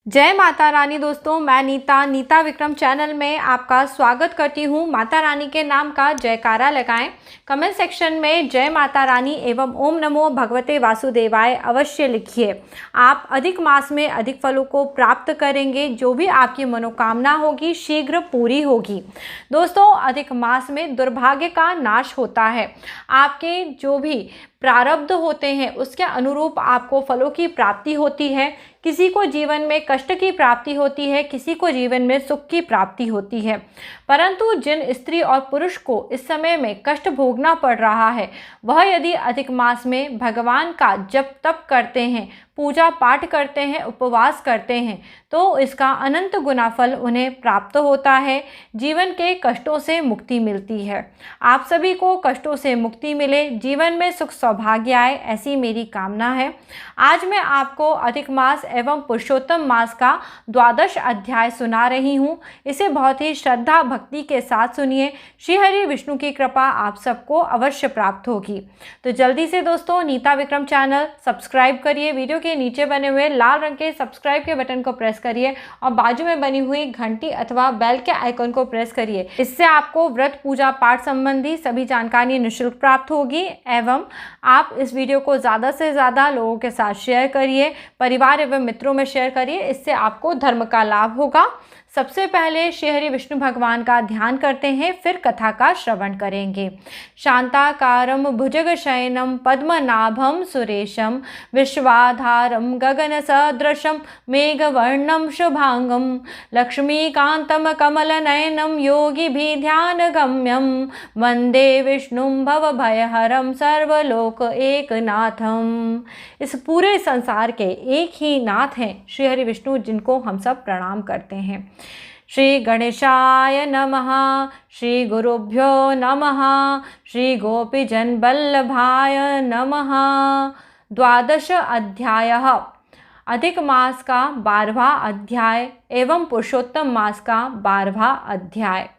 जय माता रानी। दोस्तों, मैं नीता विक्रम चैनल में आपका स्वागत करती हूँ। माता रानी के नाम का जयकारा लगाएं। कमेंट सेक्शन में जय माता रानी एवं ओम नमो भगवते वासुदेवाय अवश्य लिखिए। आप अधिक मास में अधिक फलों को प्राप्त करेंगे। जो भी आपकी मनोकामना होगी शीघ्र पूरी होगी। दोस्तों, अधिक मास में दुर्भाग्य का नाश होता है। आपके जो भी प्रारब्ध होते हैं उसके अनुरूप आपको फलों की प्राप्ति होती है। किसी को जीवन में कष्ट की प्राप्ति होती है, किसी को जीवन में सुख की प्राप्ति होती है। परंतु जिन स्त्री और पुरुष को इस समय में कष्ट भोगना पड़ रहा है, वह यदि अधिक मास में भगवान का जप तप करते हैं, पूजा पाठ करते हैं, उपवास करते हैं, तो इसका अनंत गुना फल उन्हें प्राप्त होता है। जीवन के कष्टों से मुक्ति मिलती है। आप सभी को कष्टों से मुक्ति मिले, जीवन में सुख सौभाग्य आए, ऐसी मेरी कामना है। आज मैं आपको अधिक मास एवं पुरुषोत्तम मास का 12 अध्याय सुना रही हूँ। इसे बहुत ही श्रद्धा भक्ति के साथ सुनिए। श्री हरि विष्णु की कृपा आप सबको अवश्य प्राप्त होगी। तो जल्दी से दोस्तों नीता विक्रम चैनल सब्सक्राइब करिए। वीडियो के नीचे बने हुए लाल रंग के सब्सक्राइब के बटन को प्रेस करिए और बाजू में बनी हुई घंटी अथवा बेल के आइकन को प्रेस करिए। इससे आपको व्रत पूजा पाठ संबंधी सभी जानकारी निःशुल्क प्राप्त होगी। एवं आप इस वीडियो को ज़्यादा से ज़्यादा लोगों के साथ शेयर करिए, परिवार एवं मित्रों में शेयर करिए। इससे आपको धर्म का लाभ होगा। सबसे पहले श्री हरि विष्णु भगवान का ध्यान करते हैं, फिर कथा का श्रवण करेंगे। शांताकारं भुजगशयनं पद्मनाभं सुरेशं विश्वाधारं गगन सदृशं मेघवर्णं शुभांगं लक्ष्मीकान्तं कमलनयनं योगिभिर्ध्यानगम्यं वंदे विष्णुं भवभयहरं सर्वलोक एकनाथम। इस पूरे संसार के एक ही नाथ हैं श्री हरि विष्णु, जिनको हम सब प्रणाम करते हैं। श्री गणेशाय नमः। श्री गुरुभ्यो नमः। श्री गोपीजन वल्लभाय नमः। 12 अध्यायः। अधिक मास का 12वां अध्याय एवं पुरुषोत्तम मास का 12वां अध्याय।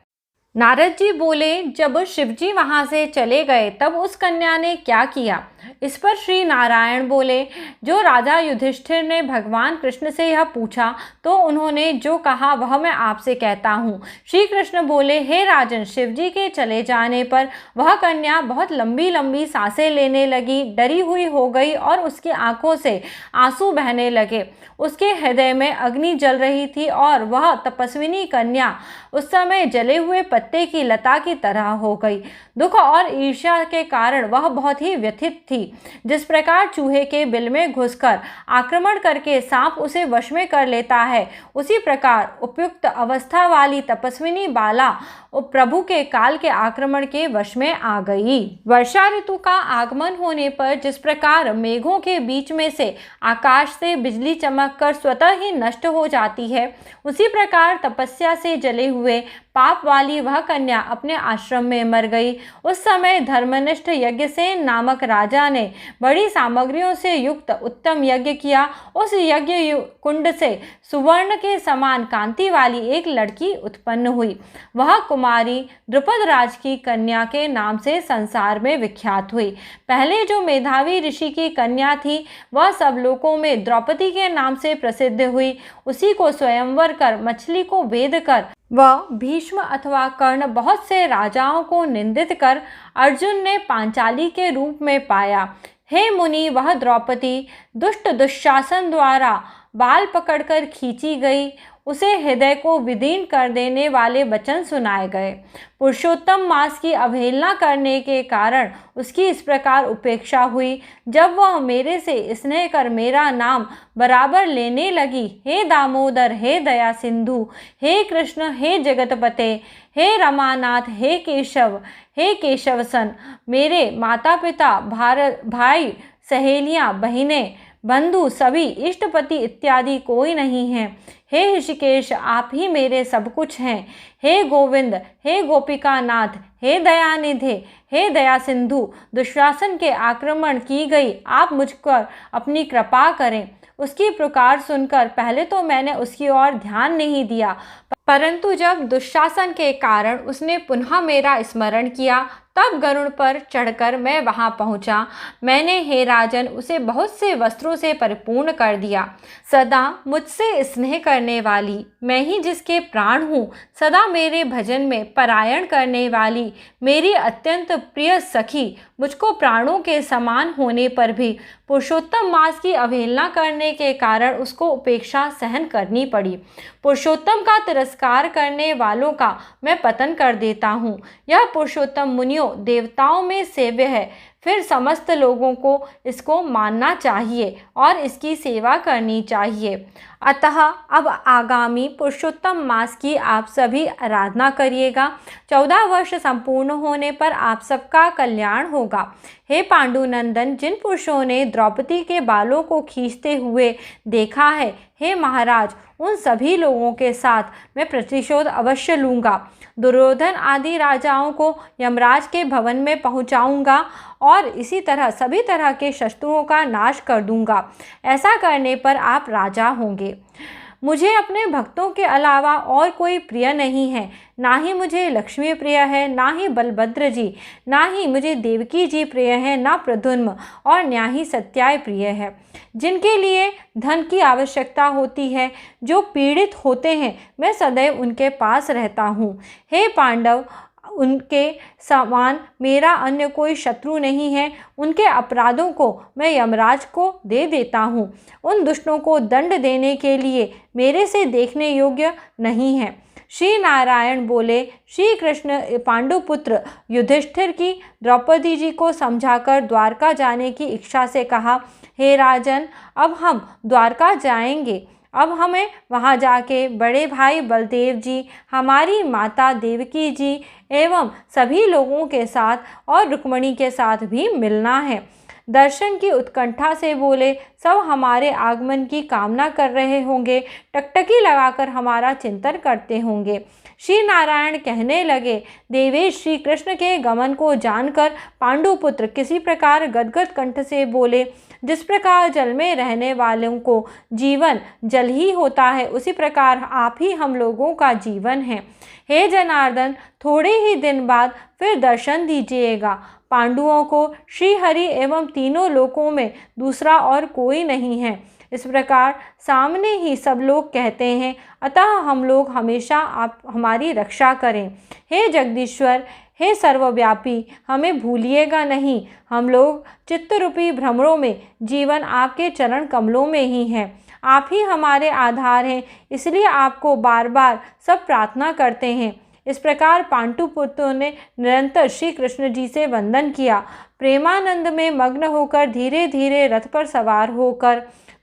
नारद जी बोले, जब शिवजी वहाँ से चले गए तब उस कन्या ने क्या किया? इस पर श्री नारायण बोले, जो राजा युधिष्ठिर ने भगवान कृष्ण से यह पूछा तो उन्होंने जो कहा वह मैं आपसे कहता हूँ। श्री कृष्ण बोले, हे राजन, शिवजी के चले जाने पर वह कन्या बहुत लंबी लंबी सांसें लेने लगी, डरी हुई हो गई और उसकी आंखों से आंसू बहने लगे। उसके हृदय में अग्नि जल रही थी और वह तपस्विनी कन्या उस समय जले हुए पत्ते की लता की तरह हो गई। दुख और ईर्ष्या के कारण वह बहुत ही व्यथित थी। जिस प्रकार चूहे के बिल में घुसकर आक्रमण करके सांप उसे वश में कर लेता है, उसी प्रकार उपयुक्त अवस्था वाली तपस्विनी बाला प्रभु के काल के आक्रमण के वश में आ गई। वर्षा ऋतु का आगमन होने पर जिस प्रकार मेघों के बीच में से आकाश से बिजली चमक कर स्वतः ही नष्ट हो जाती है, उसी प्रकार तपस्या से जले हुए पाप वाली वह कन्या अपने आश्रम में मर गई। उस समय धर्मनिष्ठ यज्ञसेन नामक राजा ने बड़ी सामग्रियों से युक्त उत्तम यज्ञ किया। उस यज्ञ कुंड से सुवर्ण के समान कांति वाली एक लड़की उत्पन्न हुई। वह कुमारी द्रुपद राज की कन्या के नाम से संसार में विख्यात हुई। पहले जो मेधावी ऋषि की कन्या थी वह सब लोकों में द्रौपदी के नाम से प्रसिद्ध हुई। उसी को स्वयंवर कर, मछली को वेद कर वह भीष्म अथवा कर्ण बहुत से राजाओं को निंदित कर अर्जुन ने पांचाली के रूप में पाया। हे मुनि, वह द्रौपदी दुष्ट दुशासन द्वारा बाल पकड़कर खींची गई। उसे हृदय को विदीर्ण कर देने वाले वचन सुनाए गए। पुरुषोत्तम मास की अवहेलना करने के कारण उसकी इस प्रकार उपेक्षा हुई। जब वह मेरे से स्नेह कर मेरा नाम बराबर लेने लगी, हे दामोदर, हे दया सिंधु, हे कृष्ण, हे जगतपते, हे रमानाथ, हे केशव, हे केशवसन, मेरे माता पिता, भाई, सहेलियां, बहिनें, बंधु, सभी इष्टपति इत्यादि कोई नहीं है। हे ऋषिकेश, आप ही मेरे सब कुछ हैं। हे गोविंद, हे गोपिका नाथ, हे दयानिधे, हे दया सिंधु, दुशासन के आक्रमण की गई आप मुझ पर अपनी कृपा करें। उसकी पुकार सुनकर पहले तो मैंने उसकी ओर ध्यान नहीं दिया, परंतु जब दुशासन के कारण उसने पुनः मेरा स्मरण किया तब गरुड़ पर चढ़कर मैं वहां पहुंचा। मैंने हे राजन उसे बहुत से वस्त्रों से परिपूर्ण कर दिया। सदा मुझसे स्नेह करने वाली, मैं ही जिसके प्राण हूँ, सदा मेरे भजन में परायण करने वाली मेरी अत्यंत प्रिय सखी मुझको प्राणों के समान होने पर भी पुरुषोत्तम मास की अवहेलना करने के कारण उसको उपेक्षा सहन करनी पड़ी। पुरुषोत्तम का तिरस्कार करने वालों का मैं पतन कर देता हूँ। यह पुरुषोत्तम मुनियों देवताओं में सेव्य है, फिर समस्त लोगों को इसको मानना चाहिए और इसकी सेवा करनी चाहिए। अतः अब आगामी पुरुषोत्तम मास की आप सभी आराधना करिएगा। 14 वर्ष संपूर्ण होने पर आप सबका कल्याण होगा। हे पांडुनंदन, जिन पुरुषों ने द्रौपदी के बालों को खींचते हुए देखा है, हे महाराज, उन सभी लोगों के साथ मैं प्रतिशोध अवश्य लूँगा। दुर्योधन आदि राजाओं को यमराज के भवन में पहुंचाऊंगा और इसी तरह सभी तरह के शत्रुओं का नाश कर दूंगा। ऐसा करने पर आप राजा होंगे। मुझे अपने भक्तों के अलावा और कोई प्रिय नहीं है। ना ही मुझे लक्ष्मी प्रिय है, ना ही बलभद्र जी, ना ही मुझे देवकी जी प्रिय है, ना प्रद्युम्न और ना ही सत्याय प्रिय है। जिनके लिए धन की आवश्यकता होती है, जो पीड़ित होते हैं, मैं सदैव उनके पास रहता हूँ। हे पांडव, उनके समान मेरा अन्य कोई शत्रु नहीं है। उनके अपराधों को मैं यमराज को दे देता हूँ। उन दुष्टों को दंड देने के लिए मेरे से देखने योग्य नहीं है। श्री नारायण बोले, श्री कृष्ण पांडुपुत्र युधिष्ठिर की द्रौपदी जी को समझाकर द्वारका जाने की इच्छा से कहा, हे राजन, अब हम द्वारका जाएंगे। अब हमें वहां जाके बड़े भाई बलदेव जी, हमारी माता देवकी जी एवं सभी लोगों के साथ और रुक्मिणी के साथ भी मिलना है। दर्शन की उत्कंठा से बोले, सब हमारे आगमन की कामना कर रहे होंगे, टकटकी लगाकर हमारा चिंतन करते होंगे। श्री नारायण कहने लगे, देवेश श्री कृष्ण के गमन को जानकर पांडुपुत्र किसी प्रकार गदगद कंठ से बोले, जिस प्रकार जल में रहने वालों को जीवन जल ही होता है, उसी प्रकार आप ही हम लोगों का जीवन है। हे जनार्दन, थोड़े ही दिन बाद फिर दर्शन दीजिएगा। पांडवों को श्री हरि एवं तीनों लोकों में दूसरा और कोई नहीं है। इस प्रकार सामने ही सब लोग कहते हैं, अतः हम लोग हमेशा आप हमारी रक्षा करें। हे जगदीश्वर, हे सर्वव्यापी, हमें भूलिएगा नहीं। हम लोग चित्तरूपी भ्रमरों में जीवन आपके चरण कमलों में ही है। आप ही हमारे आधार हैं, इसलिए आपको बार बार सब प्रार्थना करते हैं। इस प्रकार पांडुपुत्रों ने निरंतर श्री कृष्ण जी से वंदन किया। प्रेमानंद में मग्न होकर धीरे धीरे रथ पर सवार होकर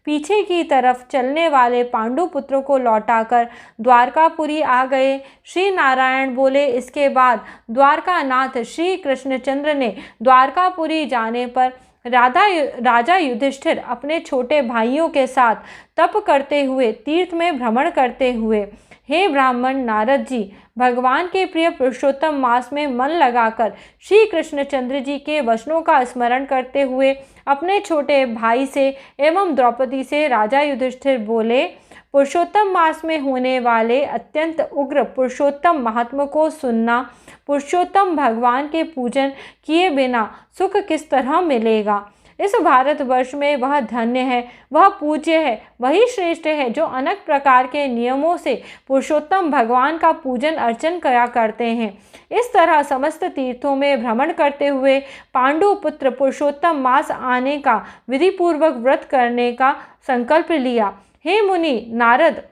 पीछे की तरफ चलने वाले पांडुपुत्रों को लौटाकर द्वारकापुरी आ गए। श्री नारायण बोले, इसके बाद द्वारकानाथ श्री कृष्णचंद्र ने द्वारकापुरी जाने पर राजा युधिष्ठिर अपने छोटे भाइयों के साथ तप करते हुए तीर्थ में भ्रमण करते हुए, हे ब्राह्मण नारद जी, भगवान के प्रिय पुरुषोत्तम मास में मन लगाकर श्री कृष्णचंद्र जी के वचनों का स्मरण करते हुए अपने छोटे भाई से एवं द्रौपदी से राजा युधिष्ठिर बोले, पुरुषोत्तम मास में होने वाले अत्यंत उग्र पुरुषोत्तम महात्मा को सुनना। पुरुषोत्तम भगवान के पूजन किए बिना सुख किस तरह मिलेगा। इस भारतवर्ष में वह धन्य है, वह पूज्य है, वही श्रेष्ठ है जो अनेक प्रकार के नियमों से पुरुषोत्तम भगवान का पूजन अर्चन करा करते हैं। इस तरह समस्त तीर्थों में भ्रमण करते हुए पांडुपुत्र पुरुषोत्तम मास आने का विधिपूर्वक व्रत करने का संकल्प लिया। हे मुनि नारद,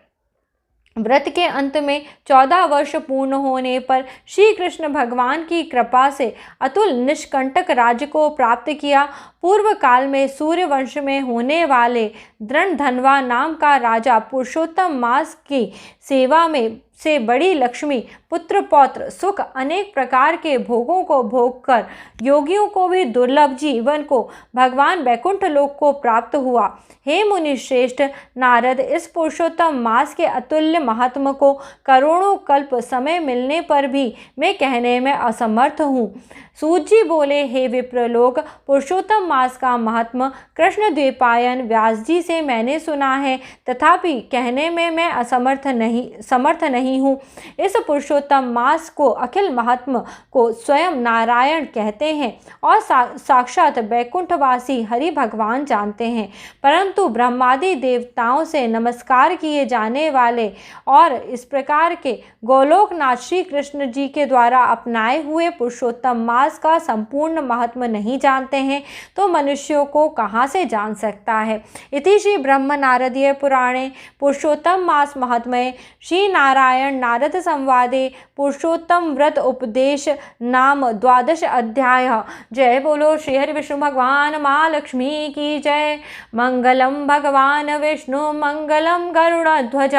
व्रत के अंत में 14 वर्ष पूर्ण होने पर श्री कृष्ण भगवान की कृपा से अतुल निष्कंटक राज्य को प्राप्त किया। पूर्व काल में सूर्य वंश में होने वाले दृढ़धनवा नाम का राजा पुरुषोत्तम मास की सेवा में से बड़ी लक्ष्मी, पुत्र पौत्र सुख अनेक प्रकार के भोगों को भोग कर योगियों को भी दुर्लभ जीवन को भगवान वैकुंठ लोक को प्राप्त हुआ। हे मुनि श्रेष्ठ नारद, इस पुरुषोत्तम मास के अतुल्य महात्म को करोड़ों कल्प समय मिलने पर भी मैं कहने में असमर्थ हूँ। सूत जी बोले, हे विप्रलोक, पुरुषोत्तम मास का महात्म कृष्ण द्वैपायन व्यास जी से मैंने सुना है, तथापि कहने में मैं समर्थ नहीं रही हूँ। इस पुरुषोत्तम मास को अखिल महात्मा को स्वयं नारायण कहते हैं और साक्षात बैकुंठवासी हरि भगवान जानते हैं, परंतु ब्रह्मादि देवताओं से नमस्कार किए जाने वाले और इस प्रकार के गोलोकनाथ श्री कृष्ण जी के द्वारा अपनाए हुए पुरुषोत्तम मास का संपूर्ण महत्व नहीं जानते हैं तो मनुष्यों को कहाँ से जान सकता है। इति श्री ब्रह्म नारदीय पुराणे पुरुषोत्तम मास महात्म्ये श्री नारायण नारद संवादे पुरुषोत्तम व्रत उपदेश नाम 12 अध्याय। जय बोलो श्री हरि विष्णु भगवान माँ लक्ष्मी की जय। मंगलम भगवान विष्णु मंगलम गरुड़ध्वज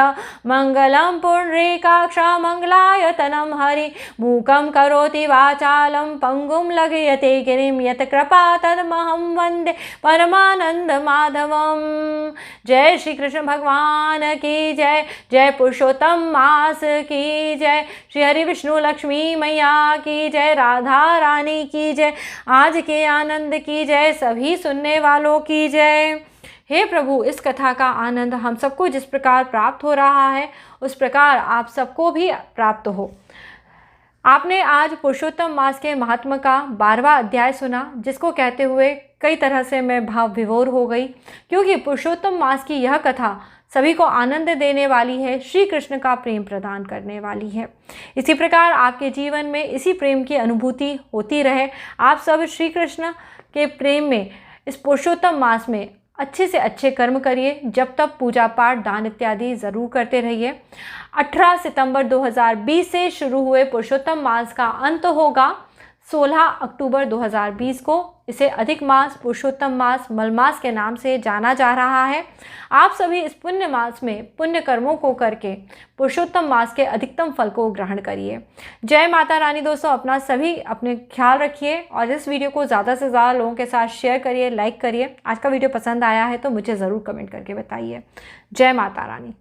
मंगलम पुंडरीकाक्ष मंगलायतनम हरि मूकं करोति वाचालं पंगुं लघयते गिरिं यत् कृपा तदमहं वन्दे परमानंद माधवम। जय श्री कृष्ण भगवान की जय। जय पुरुषोत्तम मास की जय। श्री हरि विष्णु लक्ष्मी मैया की जय। राधा रानी की जय। आज के आनंद की जय। सभी सुनने वालों की जय। हे प्रभु, इस कथा का आनंद हम सबको जिस प्रकार प्राप्त हो रहा है उस प्रकार आप सबको भी प्राप्त हो। आपने आज पुरुषोत्तम मास के महात्मा का 12वां अध्याय सुना, जिसको कहते हुए कई तरह से मैं भाव विभोर हो गई, क्योंकि पुरुषोत्तम मास की यह कथा सभी को आनंद देने वाली है, श्री कृष्ण का प्रेम प्रदान करने वाली है। इसी प्रकार आपके जीवन में इसी प्रेम की अनुभूति होती रहे। आप सब श्री कृष्ण के प्रेम में इस पुरुषोत्तम मास में अच्छे से अच्छे कर्म करिए, जब तक पूजा पाठ दान इत्यादि ज़रूर करते रहिए। 18 सितंबर 2020 से शुरू हुए पुरुषोत्तम मास का अंत होगा 16 अक्टूबर 2020 को। इसे अधिक मास, पुरुषोत्तम मास, मलमास के नाम से जाना जा रहा है। आप सभी इस पुण्य मास में पुण्य कर्मों को करके पुरुषोत्तम मास के अधिकतम फल को ग्रहण करिए। जय माता रानी। दोस्तों, अपना सभी अपने ख्याल रखिए और इस वीडियो को ज़्यादा से ज़्यादा लोगों के साथ शेयर करिए, लाइक करिए। आज का वीडियो पसंद आया है तो मुझे ज़रूर कमेंट करके बताइए। जय माता रानी।